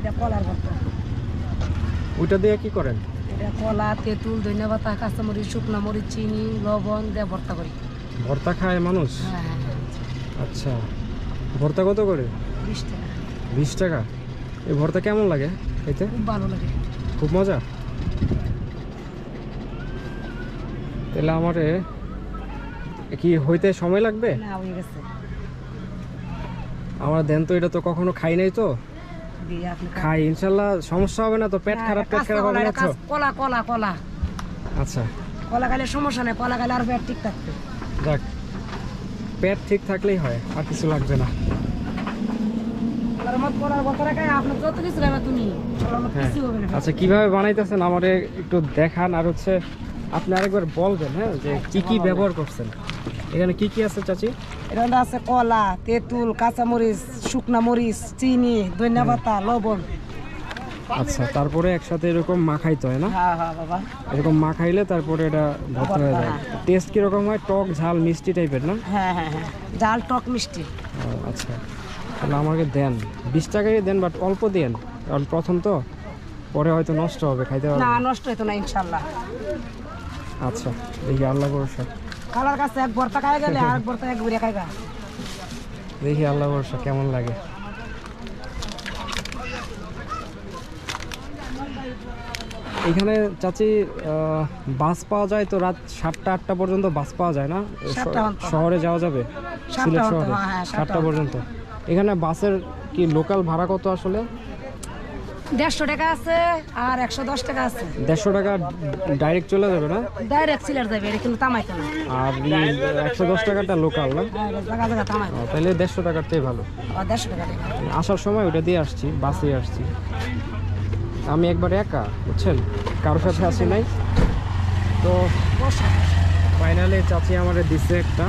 এটা কলার ভর্তা। ওইটা দিয়ে কি করেন? এটা কলা, তেঁতুল, ধনেপাতা, কাঁচামরিচ, শুকনো মরিচ, চিনি, লবণ দিয়ে ভর্তা করি। ভর্তা খায় মানুষ? হ্যাঁ হ্যাঁ হ্যাঁ, আচ্ছা, ভর্তা কত করে? 20 টাকা। 20 টাকা। এই ভর্তা কেমন লাগে খেতে? খুব ভালো লাগে। খুব মজা। তাহলে আমারে কি হইতে সময় লাগবে? না, হয়ে গেছে। আমার দেন তো, এটা তো কখনো খাই নাই তো। দিয়ে আপনি খাই ইনশাল্লাহ, সমস্যা হবে না তো? পেট খারাপ হবে না তো? কলা কলা কলা আচ্ছা, কলা খাইলে সমস্যা নেই, কলা খাইলে আর পেট ঠিক থাকবে। যাক, পেট ঠিক থাকলেই হয়, আর কিছু লাগবে না। কলার মত কলার ভর্তা খাই আপনি যত কিছু খাইবা তুমি, কলার মত হ্যাঁ, কিছু হবে না। আচ্ছা, কিভাবে বানাইতেছেন আমারে একটু দেখান, আর হচ্ছে আপনি আরেকবার বলবেন, হ্যাঁ, যে কি কি ব্যবহার করছেন। এখানে কি কি আছে চাচি? এর মধ্যে আছে কলা, তেঁতুল, কাঁচামরিচ, শুকনা মরিচ, চিনি, ধনেপাতা, লবণ। আচ্ছা, তারপরে একসাথে এরকম মাখাইতে হয় না? হ্যাঁ হ্যাঁ বাবা। এরকম মাখাইলে তারপরে এটা ভর্তা হয়ে যায়। ভর্তা, টেস্ট কিরকম হয়? টক, ঝাল, মিষ্টি টাইপের না? হ্যাঁ হ্যাঁ হ্যাঁ, ডাল, টক, মিষ্টি। ও, আচ্ছা, তাহলে আমাকে দেন, 20 টাকাই দেন, বাট অল্প দেন, কারণ প্রথম তো, পরে হয়তো নষ্ট হবে, খাইতে না, পারবো না। নষ্ট হইতো না ইনশাল্লাহ। আচ্ছা, দেখি, আল্লাহ ভরসা। খালার কাছে এক ভর্তা খাই গেলে আর ভর্তা এক ঘুরে খাইবা। দেখি আল্লাহ ভরসা কেমন লাগে। এখানে চাচি বাস পাওয়া যায় তো? রাত 7টা-8টা পর্যন্ত বাস পাওয়া যায় না? 7টা পর্যন্ত। শহরে যাওয়া যাবে? 7টা সিলেট পর্যন্ত, শহরে হ্যাঁ, 7টা পর্যন্ত। এখানে বাসের কি লোকাল ভাড়া কত আসলে? 150 টাকা আছে আর 110 টাকা আছে। 150 টাকা ডাইরেক্ট চলে যাবে না? ডাইরেক্ট সিলেট যাবে, এটা কিন্তু তামাইতো না। আর 110 টাকাটা লোকাল না? হ্যাঁ, এটা জায়গা জায়গা তামাই। তাহলে 150 টাকারটাই ভালো। 150 টাকা দেবে। আসার সময় ওটা দিয়ে আসছি, বাসে আসছি। আমি একবার একা, বুঝছেন, কারোর সাথে আসি নাই তো। ফাইনালি চাচি আমারে দিচ্ছে একটা